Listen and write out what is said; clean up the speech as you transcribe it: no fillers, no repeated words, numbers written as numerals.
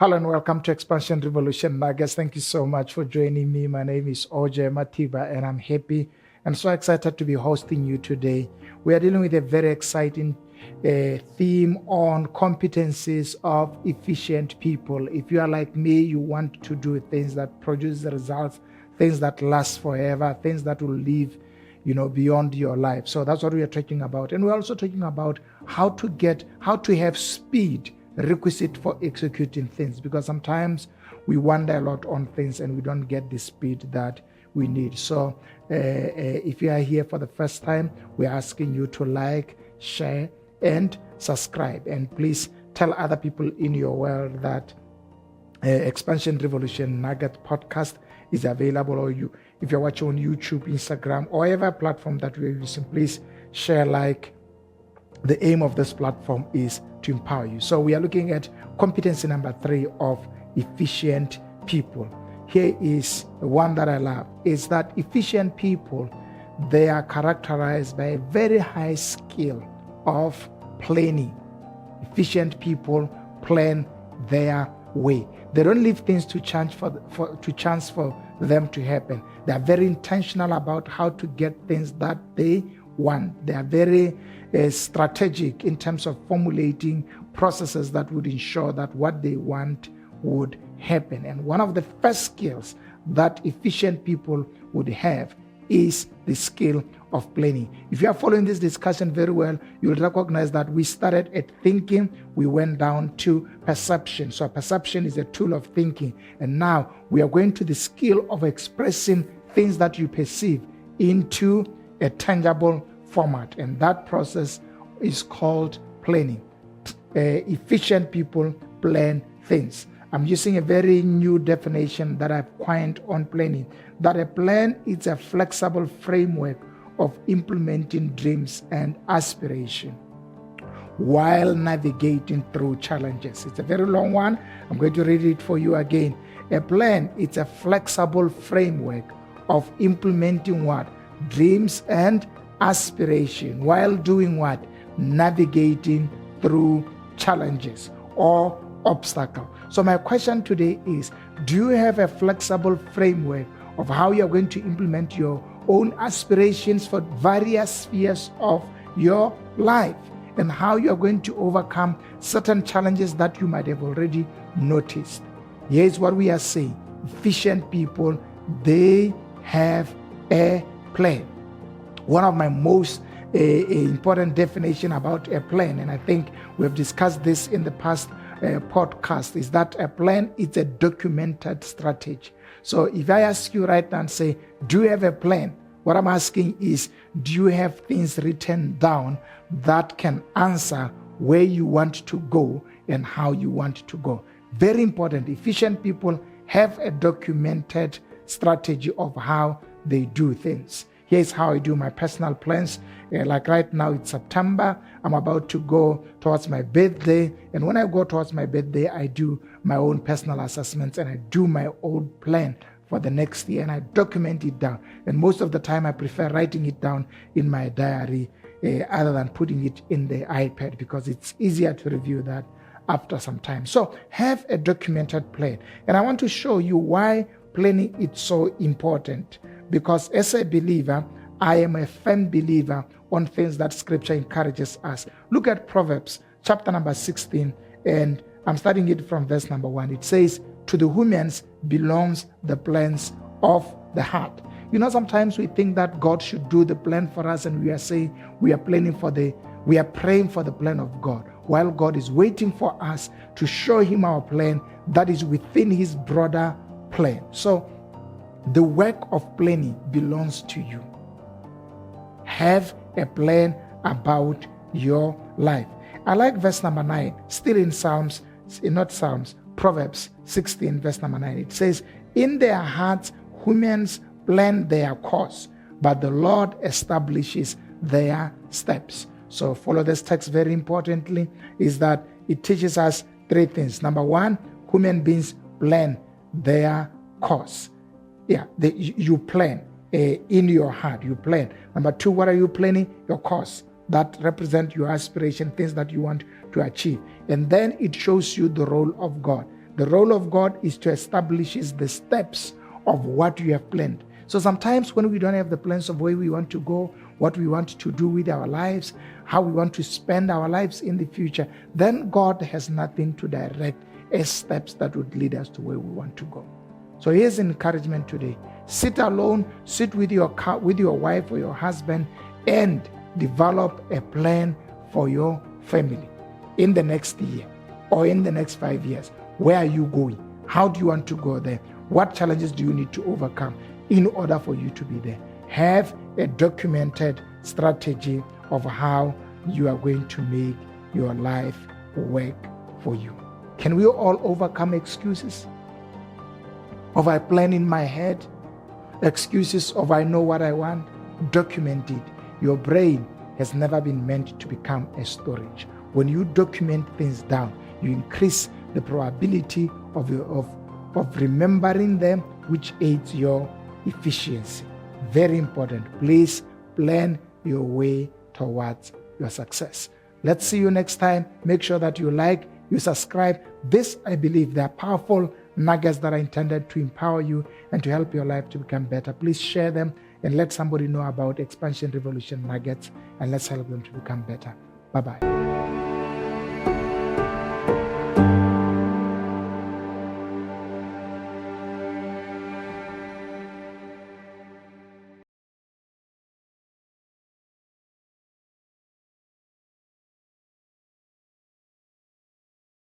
Hello and welcome to Expansion Revolution Nuggets. Thank you so much for joining me. My name is OJ Matiba and I'm happy and so excited to be hosting you today. We are dealing with a very exciting theme on competencies of efficient people. If you are like me, you want to do things that produce the results, things that last forever, things that will live beyond your life. So that's what we are talking about. And we're also talking about how to have speed requisite for executing things, because sometimes we wonder a lot on things and we don't get the speed that we need. So if you are here for the first time, we're asking you to like, share, and subscribe. And please tell other people in your world that Expansion Revolution Nugget podcast is available, or if you're watching on YouTube, Instagram, or whatever platform that we're using, please share, like. The aim of this platform is to empower you. So we are looking at competency number 3 of efficient people. Here is the one that I love, is that efficient people, they are characterized by a very high skill of planning. Efficient people plan their way. They don't leave things to chance for them to happen. They are very intentional about how to get things that they want. They are very strategic in terms of formulating processes that would ensure that what they want would happen. And one of the first skills that efficient people would have is the skill of planning. If you are following this discussion very well, you will recognize that we started at thinking, we went down to perception. So perception is a tool of thinking. And now we are going to the skill of expressing things that you perceive into a tangible format, and that process is called planning. Efficient people plan things. I'm using a very new definition that I've coined on planning, that a plan is a flexible framework of implementing dreams and aspiration while navigating through challenges. It's a very long one. I'm going to read it for you again. A plan is a flexible framework of implementing what? Dreams and aspiration while doing what? Navigating through challenges or obstacles. So my question today is, do you have a flexible framework of how you're going to implement your own aspirations for various spheres of your life, and how you're going to overcome certain challenges that you might have already noticed? Here's what we are saying. Efficient people, they have a plan. One of my most important definition about a plan, and I think we've discussed this in the past podcast, is that a plan is a documented strategy. So if I ask you right now and say, do you have a plan? What I'm asking is, do you have things written down that can answer where you want to go and how you want to go? Very important. Efficient people have a documented strategy of how they do things. Here's how I do my personal plans. Like right now, it's September. I'm about to go towards my birthday. And when I go towards my birthday, I do my own personal assessments and I do my own plan for the next year and I document it down. And most of the time, I prefer writing it down in my diary other than putting it in the iPad, because it's easier to review that after some time. So have a documented plan. And I want to show you why planning is so important. Because as a believer, I am a firm believer on things that Scripture encourages us. Look at Proverbs chapter number 16, and I'm starting it from verse number 1. It says, to the humans belongs the plans of the heart. Sometimes we think that God should do the plan for us, and we are saying we are praying for the plan of God, while God is waiting for us to show him our plan that is within his broader plan. So the work of planning belongs to you. Have a plan about your life. I like verse number 9, still in Proverbs 16, verse number 9. It says, in their hearts, humans plan their course, but the Lord establishes their steps. So follow this text very importantly, is that it teaches us 3 things. Number 1, human beings plan their course. You plan in your heart, you plan. Number 2, what are you planning? Your course. That represent your aspiration, things that you want to achieve. And then it shows you the role of God. The role of God is to establish the steps of what you have planned. So sometimes when we don't have the plans of where we want to go, what we want to do with our lives, how we want to spend our lives in the future, then God has nothing to direct as steps that would lead us to where we want to go. So here's encouragement today. Sit alone, sit with your wife or your husband, and develop a plan for your family in the next year or in the next 5 years. Where are you going? How do you want to go there? What challenges do you need to overcome in order for you to be there? Have a documented strategy of how you are going to make your life work for you. Can we all overcome excuses? Of I plan in my head, excuses of I know what I want, document it. Your brain has never been meant to become a storage. When you document things down, you increase the probability of remembering them, which aids your efficiency. Very important. Please plan your way towards your success. Let's see you next time. Make sure that you like, you subscribe. This, I believe, they are powerful nuggets that are intended to empower you and to help your life to become better. Please share them and let somebody know about Expansion Revolution Nuggets, and let's help them to become better. Bye-bye.